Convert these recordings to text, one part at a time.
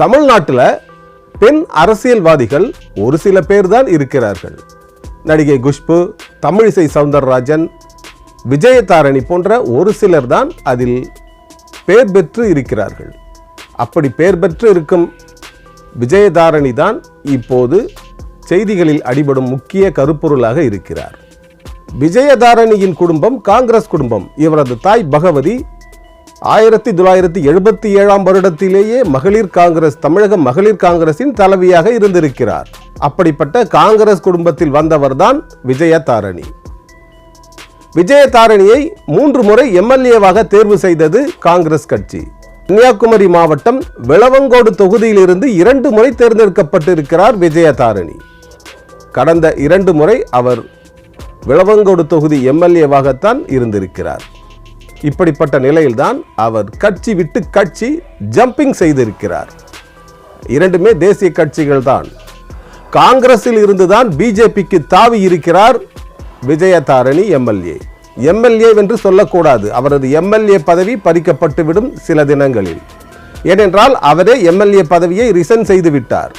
தமிழ்நாட்டில் பெண் அரசியல்வாதிகள் ஒரு சில பேர் தான் இருக்கிறார்கள். நடிகை குஷ்பு, தமிழிசை சவுந்தரராஜன், விஜயதாரணி போன்ற ஒரு சிலர் தான் அதில் பெயர் பெற்று இருக்கிறார்கள். அப்படி பெயர் பெற்று இருக்கும் விஜயதாரணி தான் இப்போது செய்திகளில் அடிபடும் முக்கிய கருப்பொருளாக இருக்கிறார். விஜயதாரணியின் குடும்பம் காங்கிரஸ் குடும்பம். இவரது தாய் பகவதி 1977 வருடத்திலேயே மகளிர் காங்கிரஸ், தமிழக மகளிர் காங்கிரசின் தலைவியாக இருந்திருக்கிறார். அப்படிப்பட்ட காங்கிரஸ் குடும்பத்தில் வந்தவர்தான் விஜயதாரணி. விஜயதாரணியை 3 முறை எம்எல்ஏவாக தேர்வு செய்தது காங்கிரஸ் கட்சி. கன்னியாகுமரி மாவட்டம் விளவங்கோடு தொகுதியிலிருந்து 2 முறை தேர்ந்தெடுக்கப்பட்டிருக்கிறார் விஜயதாரணி. கடந்த 2 முறை அவர் விளவங்கோடு தொகுதி எம்எல்ஏவாகத்தான் இருந்திருக்கிறார். இப்படிப்பட்ட நிலையில்தான் அவர் கட்சி விட்டு கட்சி ஜம்பிங் செய்திருக்கிறார். இரண்டுமே தேசிய கட்சிகள் தான். காங்கிரஸில் இருந்துதான் பிஜேபிக்கு தாவி இருக்கிறார் விஜயதாரணி எம்எல்ஏ. எம்எல்ஏ என்று சொல்லக்கூடாது, அவரது எம்எல்ஏ பதவி பறிக்கப்பட்டுவிடும் சில தினங்களில். ஏனென்றால் அவரே எம்எல்ஏ பதவியை ரிசைன் செய்து விட்டார்.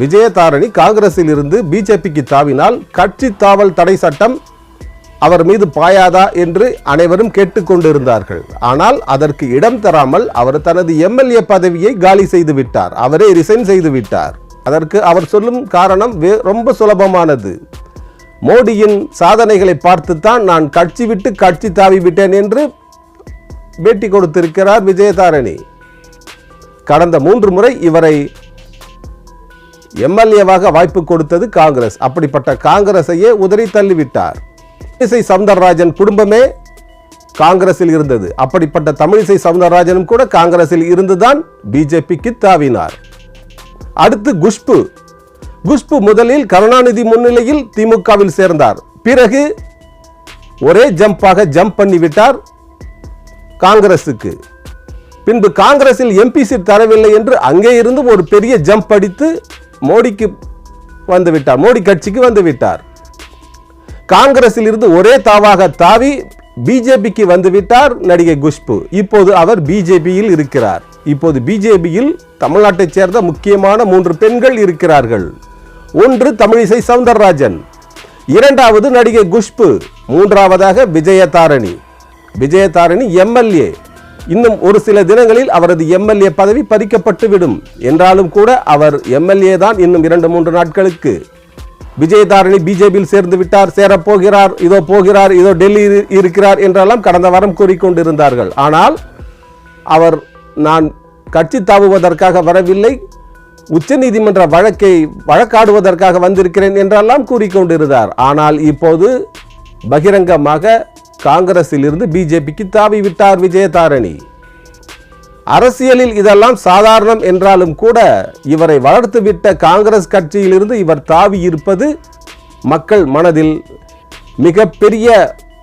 விஜயதாரணி காங்கிரஸில் இருந்து பிஜேபிக்கு தாவினால் கட்சி தாவல் தடை சட்டம் அவர் மீது பாயாதா என்று அனைவரும் கேட்டுக்கொண்டிருந்தார்கள். ஆனால் அதற்கு இடம் தராமல் அவர் தனது எம்எல்ஏ பதவியை காலி செய்து விட்டார். அவரே ரிசைன் செய்து விட்டார். அதற்கு அவர் சொல்லும் காரணம் ரொம்ப சுலபமானது. மோடியின் சாதனைகளை பார்த்துத்தான் நான் கட்சி விட்டு கட்சி தாவி விட்டேன் என்று பேட்டி கொடுத்திருக்கிறார் விஜயதாரணி. கடந்த 3 முறை இவரை எம்எல்ஏவாக வாய்ப்பு கொடுத்தது காங்கிரஸ். அப்படிப்பட்ட காங்கிரஸையே உதறி தள்ளிவிட்டார். தமிழிசை சவுந்தரராஜன் குடும்பமே காங்கிரஸில் இருந்தது. அப்படிப்பட்ட தமிழிசை சவுந்தரராஜனும் கூட காங்கிரஸில் இருந்துதான் பிஜேபிக்கு தாவினார். அடுத்து குஷ்பு முதலில் கருணாநிதி முன்னிலையில் திமுகவில் சேர்ந்தார். பிறகு ஒரே ஜம்ப் பண்ணிவிட்டார் காங்கிரசுக்கு. பின்பு காங்கிரஸில் எம்பி சீட் தரவில்லை என்று அங்கே இருந்து ஒரு பெரிய ஜம்ப் அடித்து மோடிக்கு வந்துவிட்டார், மோடி கட்சிக்கு வந்துவிட்டார். காங்கிரஸில் இருந்து ஒரே தாவாக தாவி பிஜேபிக்கு வந்துவிட்டார் நடிகை குஷ்பு. இப்போது அவர் பிஜேபியில் இருக்கிறார். இப்போது பிஜேபியில் தமிழ்நாட்டைச் சேர்ந்த முக்கியமான 3 பெண்கள் இருக்கிறார்கள். ஒன்று தமிழிசை சவுந்தரராஜன், 2வது நடிகை குஷ்பு, 3வதாக விஜயதாரணி எம்எல்ஏ. இன்னும் ஒரு சில தினங்களில் அவரது எம்எல்ஏ பதவி பறிக்கப்பட்டுவிடும். என்றாலும் கூட அவர் எம்எல்ஏ தான் இன்னும் 2-3 நாட்களுக்கு. விஜயதாரணி பிஜேபியில் சேர்ந்து விட்டார், சேரப்போகிறார், இதோ போகிறார், இதோ டெல்லி இருக்கிறார் என்றெல்லாம் கடந்த வாரம் கூறிக்கொண்டிருந்தார்கள். ஆனால் அவர் நான் கட்சி தாவுவதற்காக வரவில்லை, உச்சநீதிமன்ற வழக்காடுவதற்காக வந்திருக்கிறேன் என்றெல்லாம் கூறிக்கொண்டிருந்தார். ஆனால் இப்போது பகிரங்கமாக காங்கிரஸில் இருந்து பிஜேபிக்கு தாவி விட்டார் விஜயதாரணி. அரசியலில் இதெல்லாம் சாதாரணம் என்றாலும் கூட இவரை வளர்த்துவிட்ட காங்கிரஸ் கட்சியிலிருந்து இவர் தாவி இருப்பது மக்கள் மனதில் மிகப்பெரிய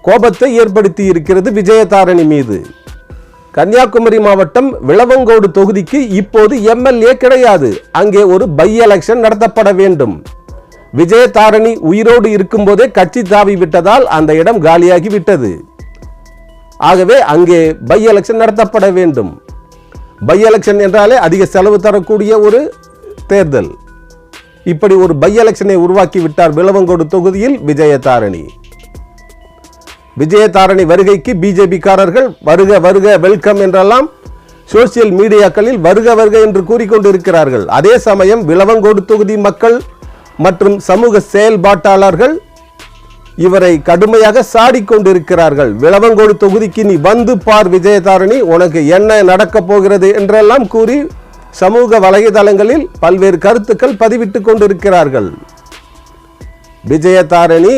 கோபத்தை ஏற்படுத்தி இருக்கிறது விஜயதாரணி மீது. கன்னியாகுமரி மாவட்டம் விளவங்கோடு தொகுதிக்கு இப்போது எம்எல்ஏ கிடையாது. அங்கே ஒரு பை எலெக்ஷன் நடத்தப்பட வேண்டும். விஜயதாரணி உயிரோடு இருக்கும் போதே கட்சி தாவி விட்டதால் அந்த இடம் காலியாகி விட்டது. ஆகவே அங்கே பை எலெக்ஷன் நடத்தப்பட வேண்டும். பை எலெக்ஷன் என்றாலே அதிக செலவு தரக்கூடிய ஒரு தேர்தல். இப்படி ஒரு பை எலெக்ஷனை உருவாக்கி விட்டார் விளவங்கோடு தொகுதியில் விஜயதாரணி வருகைக்கு பிஜேபிக்காரர்கள் வருக வருக வெல்கம் என்றெல்லாம் சோசியல் மீடியாக்களில் வருக வருக என்று கூறிக்கொண்டிருக்கிறார்கள். அதே சமயம் விளவங்கோடு தொகுதி மக்கள் மற்றும் சமூக செயல்பாட்டாளர்கள் இவரை கடுமையாக சாடிக்கொண்டிருக்கிறார்கள். விளவங்கோடு தொகுதிக்கு நீ வந்து பார் விஜயதாரணி, உனக்கு என்ன நடக்க போகிறது என்றெல்லாம் கூறி சமூக வலைதளங்களில் பல்வேறு கருத்துக்கள் பதிவிட்டுக் கொண்டிருக்கிறார்கள். விஜயதாரணி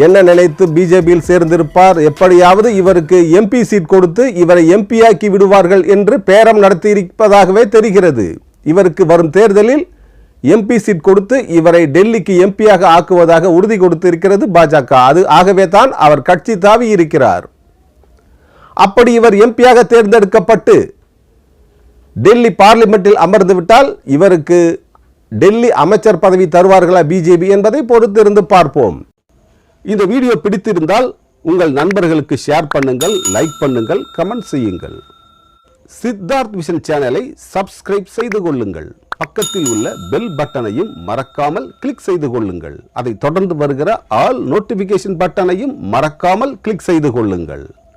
என்ன நினைத்து பிஜேபியில் சேர்ந்திருப்பார், எப்படியாவது இவருக்கு எம்பி சீட் கொடுத்து இவரை எம்பியாக்கி விடுவார்கள் என்று பேரம் நடத்தியிருப்பதாகவே தெரிகிறது. இவருக்கு வரும் தேர்தலில் எம்பி சீட் கொடுத்து இவரை டெல்லிக்கு எம்பியாக ஆக்குவதாக உறுதி கொடுத்திருக்கிறது பாஜக. ஆகவே தான் அவர் கட்சி தாவி இருக்கிறார். அப்படி இவர் எம்பியாக தேர்ந்தெடுக்கப்பட்டு டெல்லி பார்லிமெண்டில் அமர்ந்து விட்டால் இவருக்கு டெல்லி அமைச்சர் பதவி தருவார்களா பிஜேபி என்பதை பொறுத்திருந்து பார்ப்போம். இந்த வீடியோ பிடித்திருந்தால் உங்கள் நண்பர்களுக்கு ஷேர் பண்ணுங்கள், லைக் பண்ணுங்கள், கமெண்ட் செய்யுங்கள். சித்தார்த் விஷன் சேனலை சப்ஸ்கிரைப் செய்து கொள்ளுங்கள். பக்கத்தில் உள்ள பெல் பட்டனையும் மறக்காமல் கிளிக் செய்து கொள்ளுங்கள். அதை தொடர்ந்து வருகிற ஆல் நோட்டிபிகேஷன் பட்டனையும் மறக்காமல் கிளிக் செய்து கொள்ளுங்கள்.